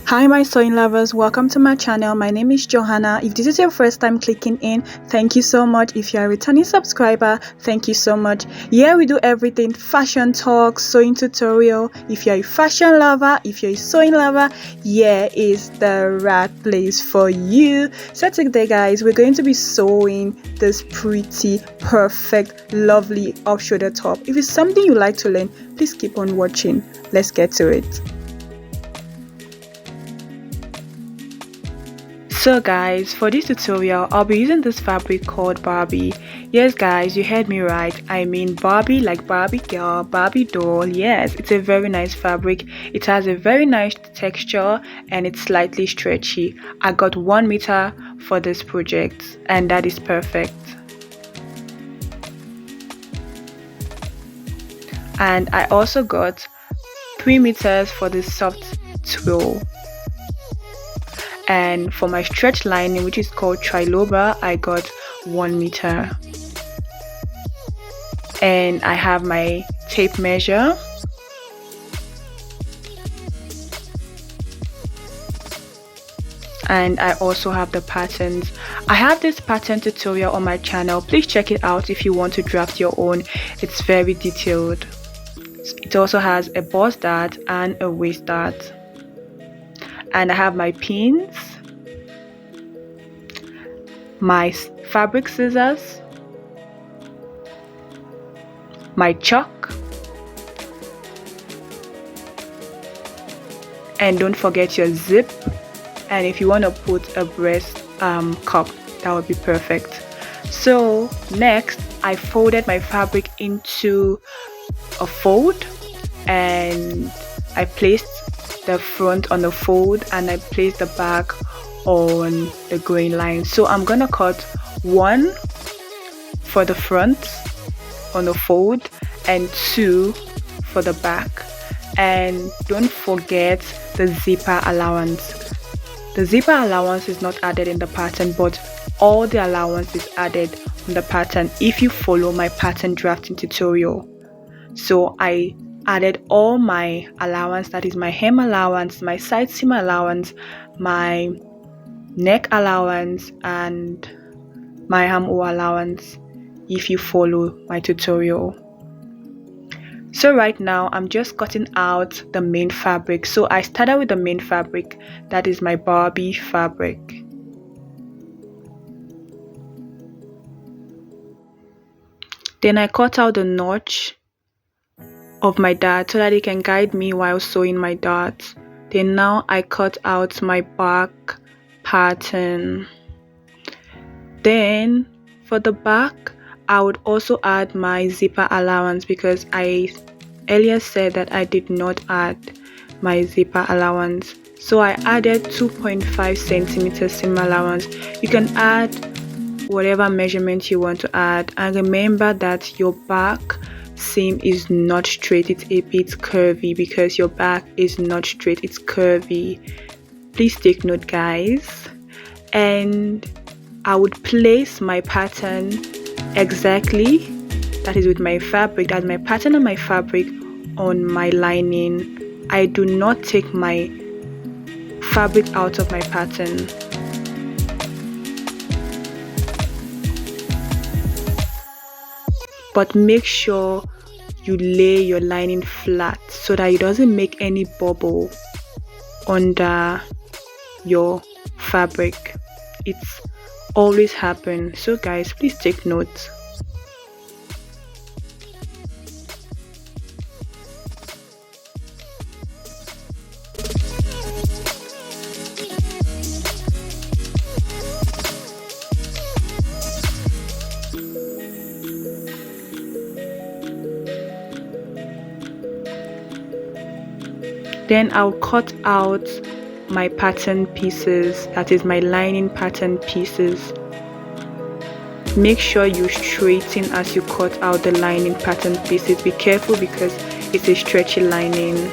Hi my sewing lovers, welcome to my channel. My name is Johanna. If this is your first time clicking in, thank you so much. If you are a returning subscriber, thank you so much. Here we do everything: fashion talk, sewing tutorial. If you're a fashion lover, if you're a sewing lover, here is the right place for you. So today guys, we're going to be sewing this pretty, perfect, lovely off-shoulder top. If it's something you like to learn, please keep on watching. Let's get to it. So guys, for this tutorial I'll be using this fabric called Barbie. Yes guys, you heard me right. I mean Barbie, like Barbie girl, Barbie doll. Yes, it's a very nice fabric. It has a very nice texture and it's slightly stretchy. I got 1 meter for this project and that is perfect. And I also got 3 meters for the soft twill. And for my stretch lining, which is called triloba, I got 1 meter. And I have my tape measure. And I also have the patterns. I have this pattern tutorial on my channel. Please check it out if you want to draft your own. It's very detailed. It also has a bust dart and a waist dart. And I have my pins, my fabric scissors, my chalk, and don't forget your zip. And if you want to put a breast cup, that would be perfect. So next I folded my fabric into a fold and I placed the front on the fold and I place the back on the grain line. So I'm gonna cut 1 for the front on the fold and 2 for the back. And don't forget the zipper allowance. The zipper allowance is not added in the pattern, but all the allowance is added on the pattern if you follow my pattern drafting tutorial. So I added all my allowance, that is my hem allowance, my side seam allowance, my neck allowance, and my armhole allowance if you follow my tutorial. So right now I'm just cutting out the main fabric. So I started with the main fabric, that is my Barbie fabric. Then I cut out the notch of my dart so that it can guide me while sewing my darts. Then now I cut out my back pattern. Then for the back I would also add my zipper allowance because I earlier said that I did not add my zipper allowance. So I added 2.5 centimeters seam allowance. You can add whatever measurement you want to add, and remember that your back seam is not straight, it's a bit curvy because your back is not straight, it's curvy. Please take note guys. And I would place my pattern exactly, that is with my fabric, that's my pattern on my fabric on my lining. I do not take my fabric out of my pattern. But make sure you lay your lining flat so that it doesn't make any bubble under your fabric. It's always happen. So guys, please take note. Then I'll cut out my pattern pieces, that is my lining pattern pieces. Make sure you straighten as you cut out the lining pattern pieces. Be careful because it's a stretchy lining.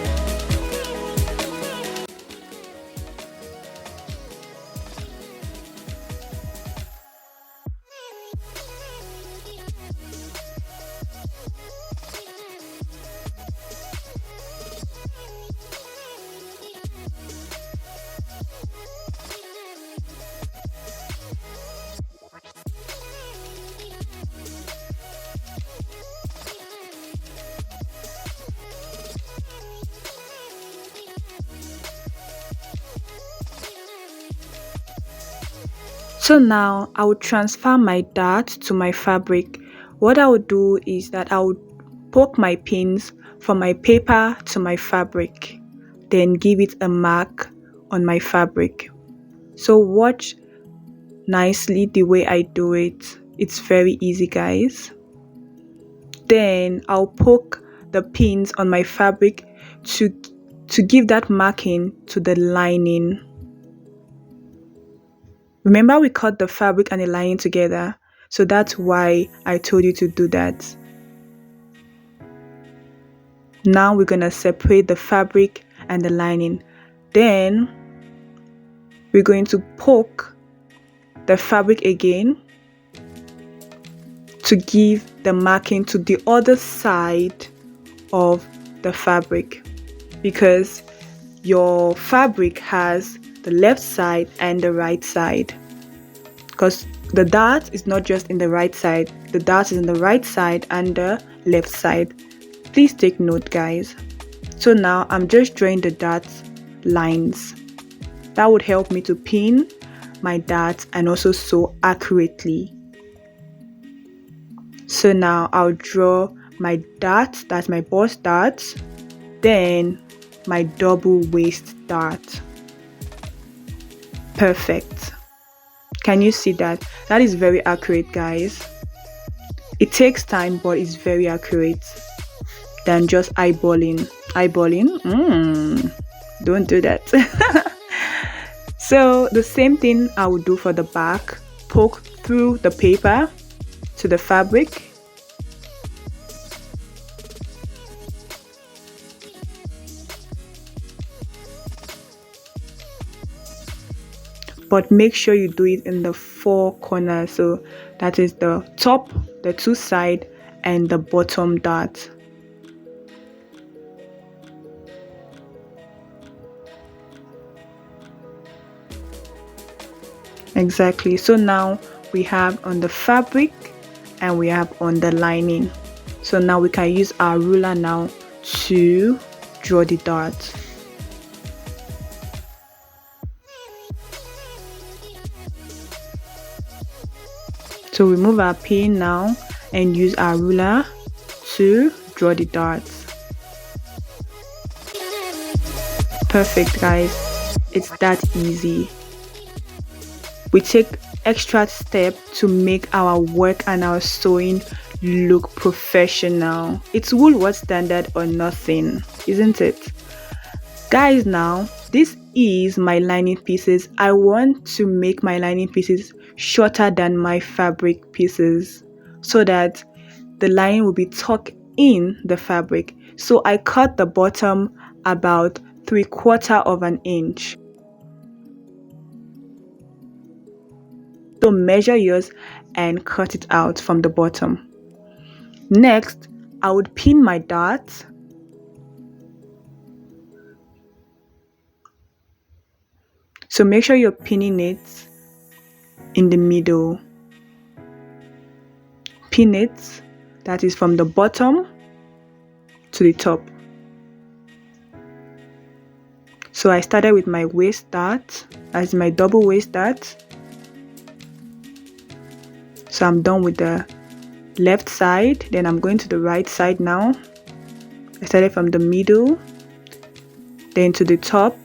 So now I will transfer my dart to my fabric. What I would do is that I would poke my pins from my paper to my fabric, then give it a mark on my fabric. So watch nicely the way I do it. It's very easy, guys. Then I'll poke the pins on my fabric to give that marking to the lining. Remember, we cut the fabric and the lining together, so that's why I told you to do that. Now we're gonna separate the fabric and the lining. Then we're going to poke the fabric again to give the marking to the other side of the fabric, because your fabric has the left side and the right side, because the dart is not just in the right side, the dart is in the right side and the left side. Please take note, guys. So now I'm just drawing the dart lines. That would help me to pin my darts and also sew accurately. So now I'll draw my dart, that's my bust dart, then my double waist dart. Perfect. Can you see that? That is very accurate, guys. It takes time, but it's very accurate than just eyeballing. Don't do that. So the same thing I will do for the back. Poke through the paper to the fabric. But make sure you do it in the four corners, so that is the top, the two side, and the bottom dart. Exactly. So now we have on the fabric and we have on the lining. So now we can use our ruler now to draw the dart. So remove our pin now and use our ruler to draw the darts. Perfect, guys. It's that easy. We take extra step to make our work and our sewing look professional. It's Woolworth standard or nothing, isn't it? Guys, now this is my lining pieces. I want to make my lining pieces shorter than my fabric pieces so that the lining will be tucked in the fabric. So I cut the bottom about 3/4 of an inch. So measure yours and cut it out from the bottom. Next, I would pin my dart. So make sure you're pinning it in the middle. Pin it, that is from the bottom to the top. So I started with my waist dart, as my double waist dart. So I'm done with the left side, then I'm going to the right side now. I started from the middle, then to the top,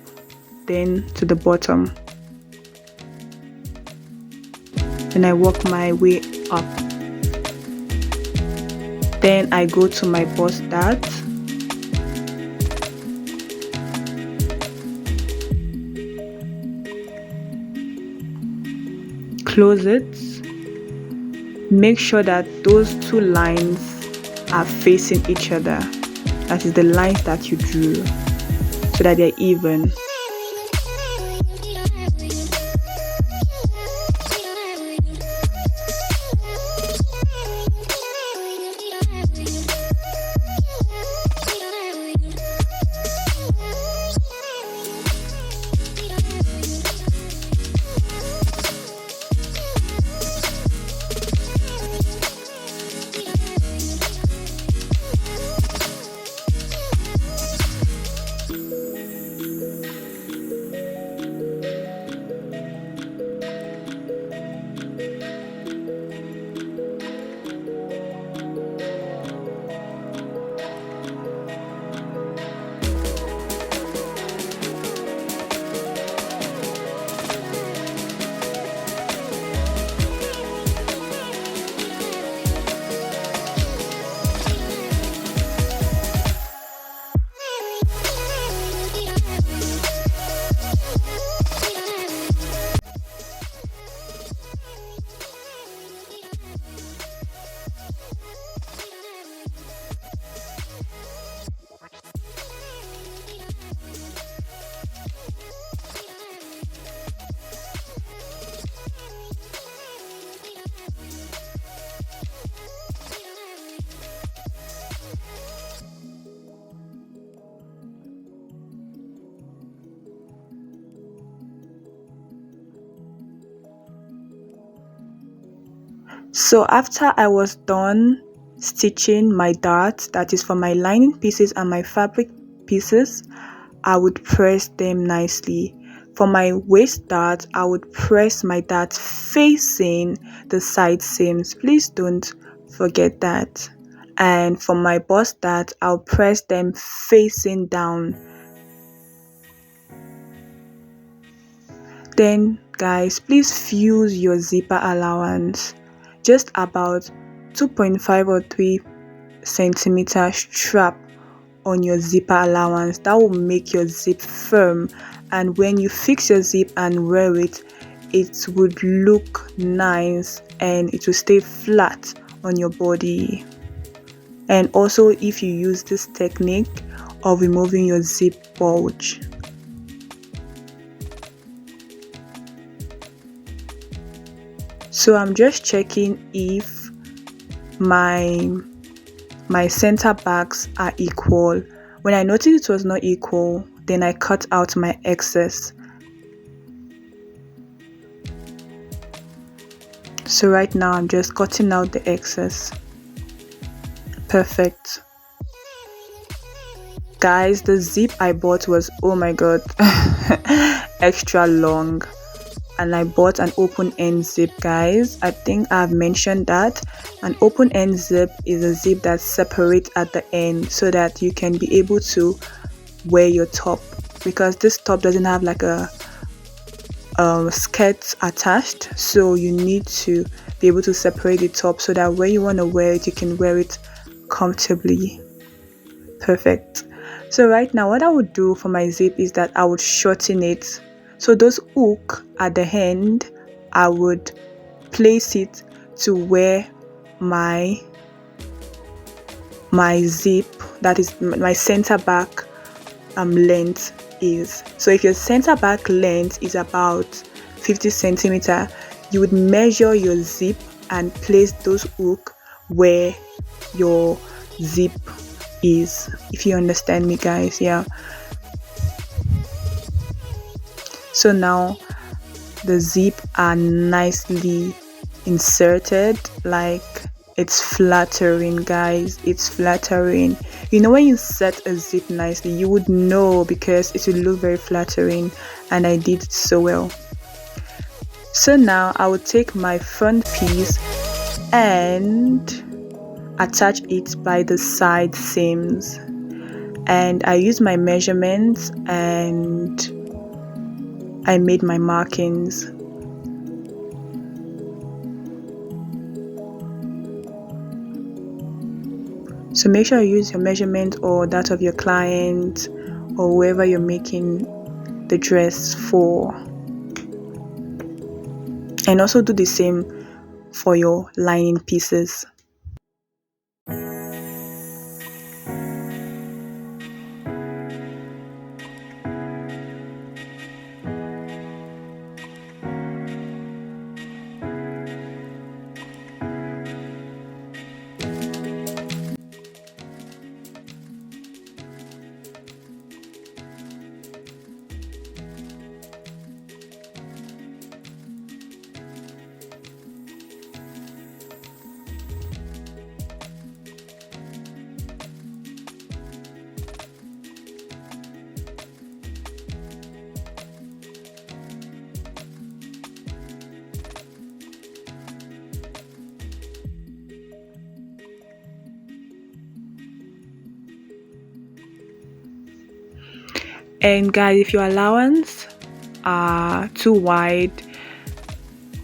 then to the bottom. Then I work my way up. Then I go to my bust dart. Close it. Make sure that those two lines are facing each other. That is the lines that you drew, so that they're even. So after I was done stitching my darts, that is for my lining pieces and my fabric pieces, I would press them nicely. For my waist dart, I would press my dart facing the side seams. Please don't forget that. And for my bust dart, I'll press them facing down. Then guys, please fuse your zipper allowance. Just about 2.5 or 3 centimeter strap on your zipper allowance. That will make your zip firm, and when you fix your zip and wear it, it would look nice and it will stay flat on your body. And also if you use this technique of removing your zip bulge. So I'm just checking if my center backs are equal. When I noticed it was not equal, then I cut out my excess. So right now I'm just cutting out the excess. Perfect. Guys, the zip I bought was, oh my god, extra long. And I bought an open end zip, guys. I think I've mentioned that an open end zip is a zip that separates at the end so that you can be able to wear your top, because this top doesn't have like a skirt attached, so you need to be able to separate the top so that when you want to wear it, you can wear it comfortably. Perfect. So right now what I would do for my zip is that I would shorten it. So those hook at the end, I would place it to where my zip, that is my center back length is. So if your center back length is about 50 centimeter, you would measure your zip and place those hook where your zip is, if you understand me, guys. Yeah. So now the zip are nicely inserted, like it's flattering, guys. It's flattering. You know, when you set a zip nicely, you would know, because it will look very flattering, and I did it so well. So now I will take my front piece and attach it by the side seams, and I use my measurements and I made my markings. So make sure you use your measurement or that of your client or whoever you're making the dress for, and also do the same for your lining pieces. And guys, if your allowance are too wide,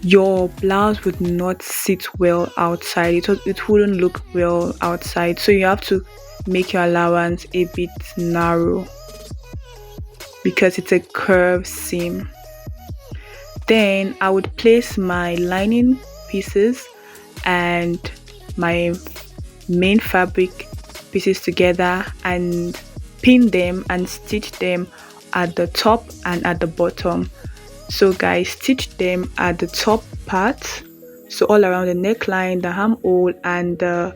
your blouse would not sit well outside. It wouldn't look well outside, so you have to make your allowance a bit narrow because it's a curved seam. Then I would place my lining pieces and my main fabric pieces together and pin them and stitch them at the top and at the bottom. So guys, stitch them at the top part, so all around the neckline, the armhole, and the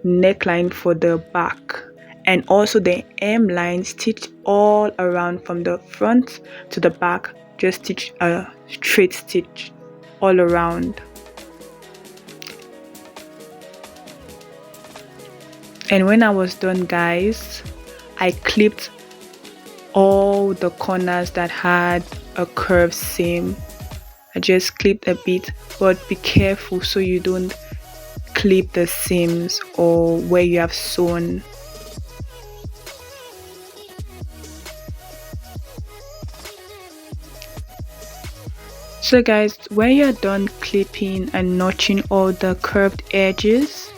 neckline for the back, and also the hem line, stitch all around from the front to the back. Just stitch a straight stitch all around. And when I was done, guys, I clipped all the corners that had a curved seam. I just clipped a bit, but be careful so you don't clip the seams or where you have sewn. So guys, when you're done clipping and notching all the curved edges,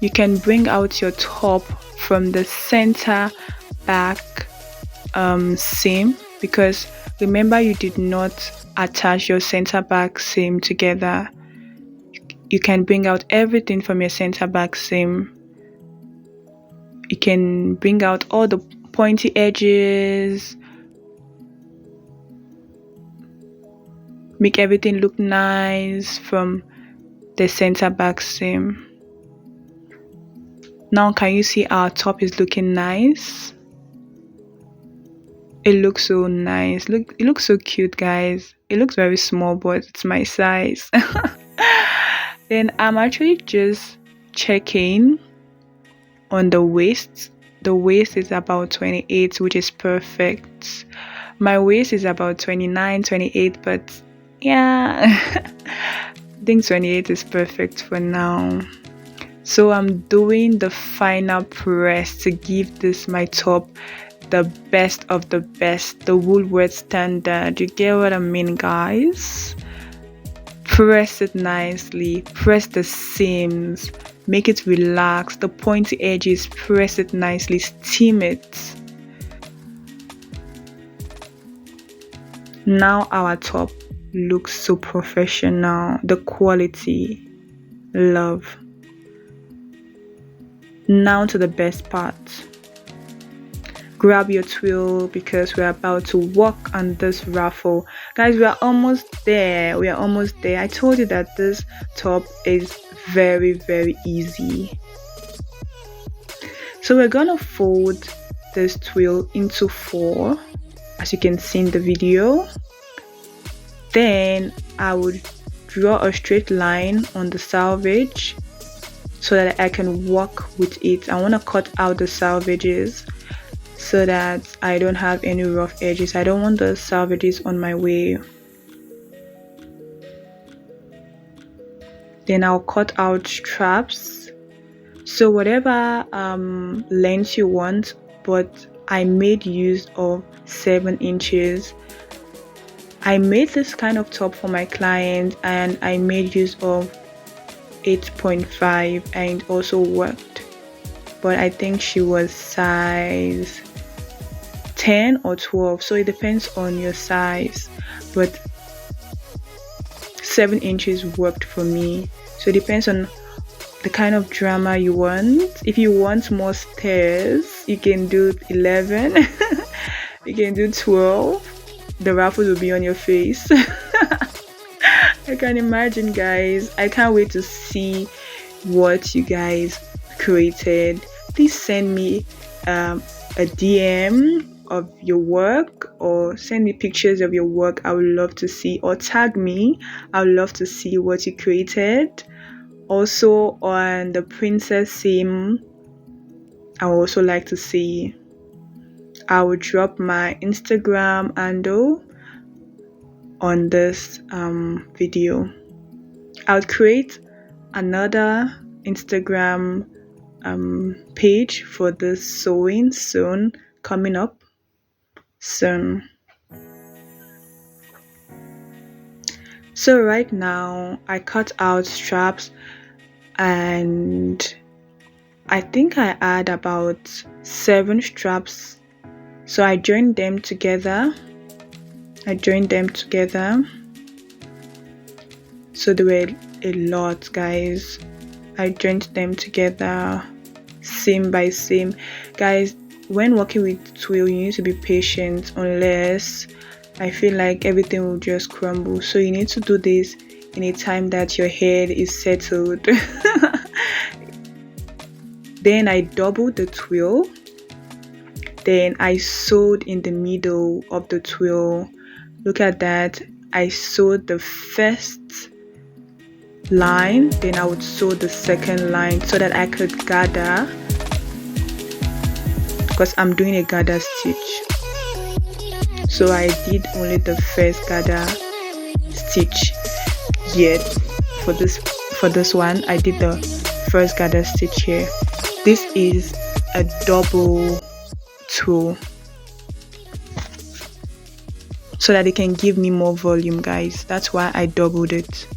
you can bring out your top from the center back seam, because remember you did not attach your center back seam together. You can bring out everything from your center back seam. You can bring out all the pointy edges, make everything look nice from the center back seam. Now can you see our top is looking nice? It looks so nice. Look, it looks so cute, guys. It looks very small, but it's my size. Then I'm actually just checking on the waist. The waist is about 28, which is perfect. My waist is about 29, 28, but yeah, I think 28 is perfect for now. So I'm doing the final press to give this my top the best of the best, the Woolworth standard. You get what I mean, guys? Press it nicely, press the seams, make it relax, the pointy edges, press it nicely, steam it. Now our top looks so professional. The quality, love. Now to the best part. Grab your twill because we're about to work on this ruffle. Guys, we are almost there. I told you that this top is very, very easy. So we're gonna fold this twill into 4, as you can see in the video. Then I would draw a straight line on the selvage so that I can work with it. I want to cut out the selvages so that I don't have any rough edges. I don't want the selvages on my way. Then I'll cut out straps. So whatever length you want, but I made use of 7 inches. I made this kind of top for my client and I made use of 8.5 and it also worked. But I think she was size 10 or 12, so it depends on your size. But 7 inches worked for me. So it depends on the kind of drama you want. If you want more stairs, you can do 11. You can do 12. The ruffles will be on your face. I can imagine, guys. I can't wait to see what you guys created. Please send me a DM of your work or send me pictures of your work. I would love to see, or tag me. I would love to see what you created. Also on the princess seam, I would also like to see. I will drop my Instagram handle on this video. I'll create another Instagram page for this sewing soon, coming up soon. So right now I cut out straps and I think I add about 7 straps. So I joined them together. So there were a lot, guys. I joined them together seam by seam. Guys, when working with twill, you need to be patient, unless I feel like everything will just crumble. So you need to do this in a time that your head is settled. Then I doubled the twill. Then I sewed in the middle of the twill. Look at that. I sewed the first line, then I would sew the second line so that I could gather because I'm doing a gather stitch. So I did only the first gather stitch yet. For this one, I did the first gather stitch here. This is a double tool so that it can give me more volume, guys. That's why I doubled it.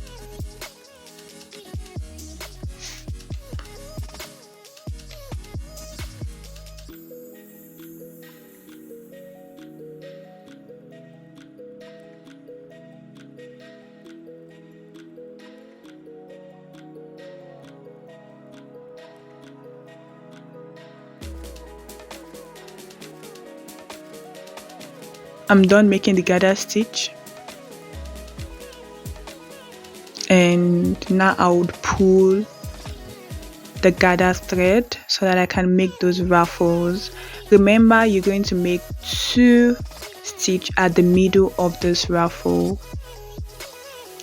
I'm done making the gather stitch, and now I would pull the gather thread so that I can make those ruffles. Remember, you're going to make 2 stitch at the middle of this ruffle.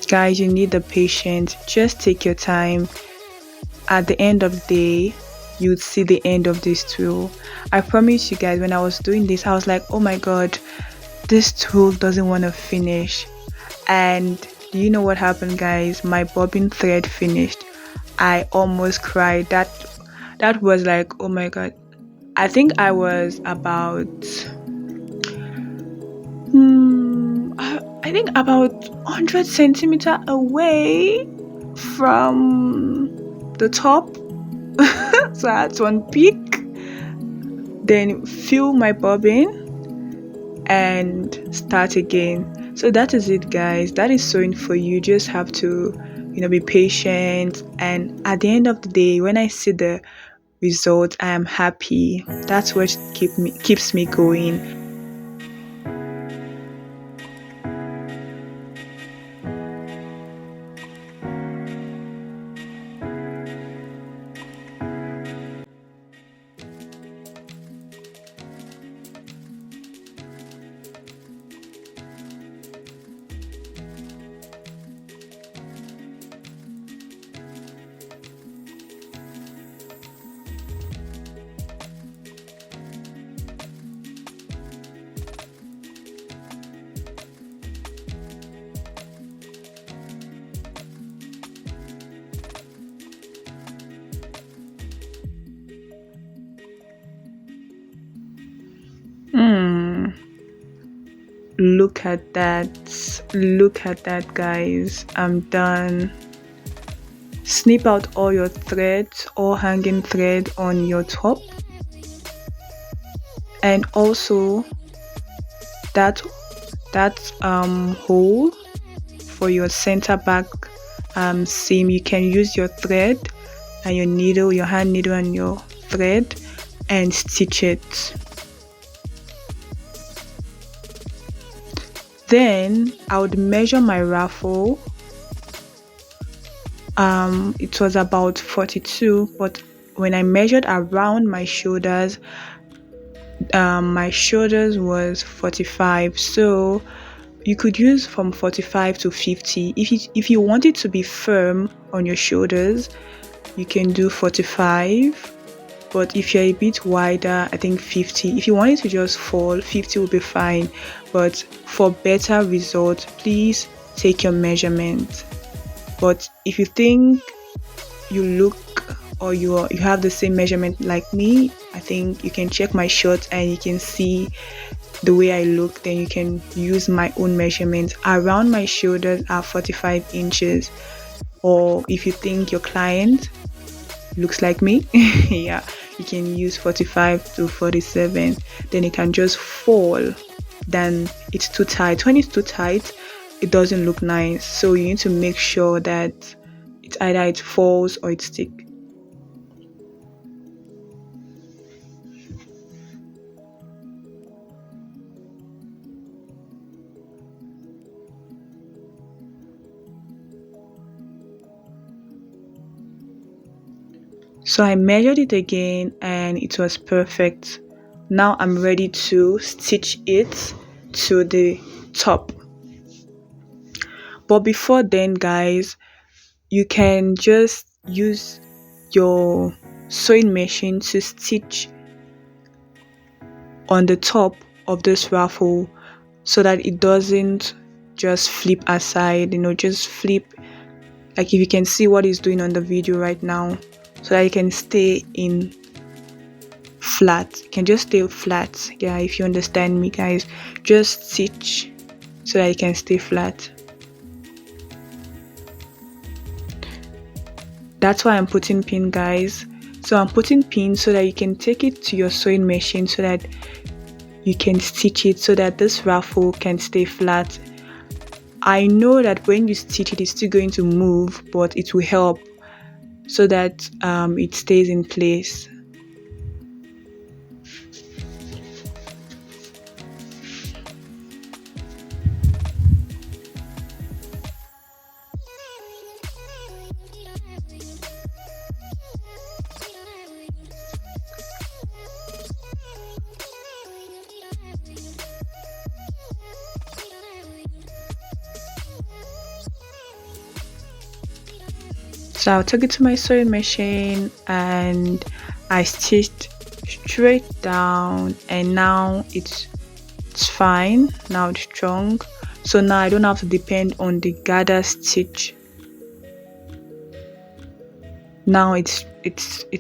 Guys, you need the patience. Just take your time. At the end of the day, you'd see the end of this tool. I promise you guys, when I was doing this, I was like, oh my god, this tool doesn't want to finish. And do you know what happened, guys? My bobbin thread finished. I almost cried. That was like, oh my god. I think I was about I think about 100 centimeter away from the top. So that's one peak. Then fill my bobbin and start again. So that is it, guys. That is sewing for you. Just have to, be patient, and at the end of the day, when I see the result, I am happy. That's what keeps me going. Look at that, guys. I'm done. Snip out all your threads, all hanging thread on your top, and also that hole for your center back seam. You can use your thread and your needle, your hand needle and your thread, and stitch it. Then I would measure my ruffle. It was about 42, but when I measured around my shoulders was 45. So you could use from 45 to 50. If you want it to be firm on your shoulders, you can do 45. But if you're a bit wider, I think 50. If you want it to just fall, 50 will be fine. But for better results, please take your measurement. But if you think you look or you have the same measurement like me, I think you can check my shorts and you can see the way I look. Then you can use my own measurement. Around my shoulders are 45 inches. Or if you think your client looks like me, yeah, you can use 45 to 47. Then it can just fall. Then it's too tight. When it's too tight, it doesn't look nice. So you need to make sure that it's either it falls or it sticks. So I measured it again and it was perfect. Now I'm ready to stitch it to the top. But before then, guys, you can just use your sewing machine to stitch on the top of this raffle so that it doesn't just flip aside, just flip, like if you can see what it's doing on the video right now, so that it can stay in flat. It can just stay flat. Yeah, if you understand me, guys, just stitch so that it can stay flat. That's why I'm putting pin, guys. So I'm putting pin so that you can take it to your sewing machine so that you can stitch it so that this raffle can stay flat. I know that when you stitch it, it's still going to move, but it will help so that it stays in place. So I'll take it to my sewing machine and I stitched straight down, and now it's fine. Now it's strong. So now I don't have to depend on the gather stitch. Now it's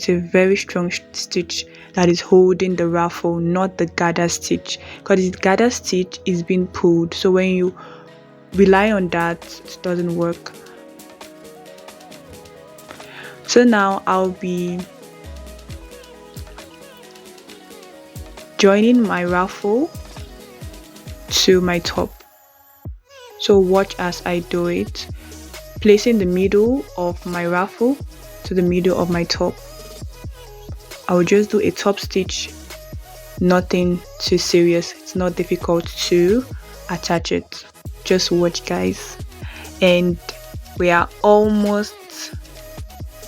a very strong stitch that is holding the raffle, not the gather stitch, because the gather stitch is being pulled. So when you rely on that, it doesn't work. So now I'll be joining my raffle to my top. So watch as I do it, placing the middle of my raffle to the middle of my top. I will just do a top stitch, nothing too serious. It's not difficult to attach it. Just watch, guys. And we are almost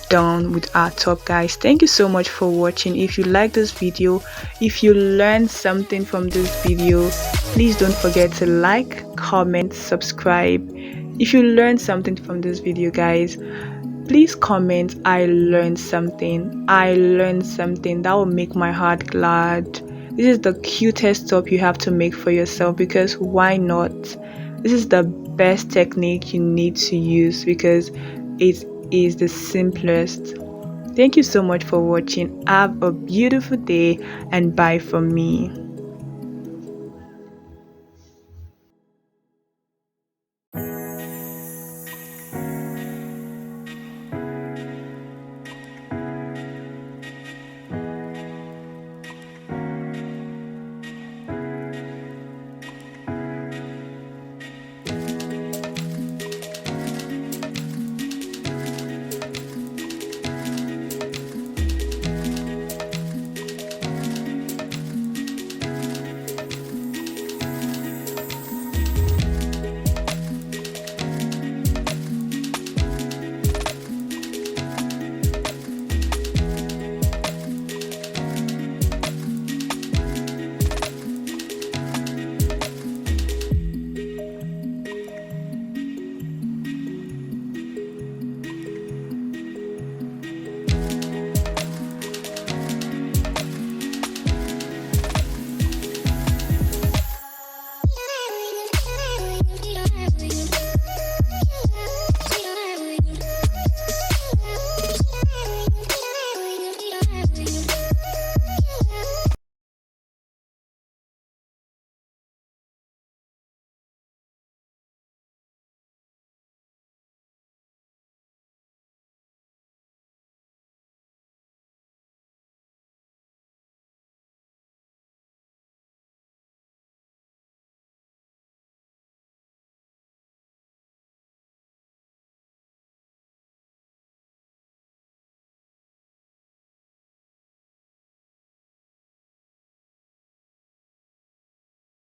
done with our top, guys. Thank you so much for watching. If you like this video, if you learned something from this video, please don't forget to like, comment, subscribe. If you learned something from this video, guys, please comment, I learned something. I learned something. That will make my heart glad. This is the cutest top you have to make for yourself, because why not? This is the best technique you need to use because it is the simplest. Thank you so much for watching. Have a beautiful day and bye from me.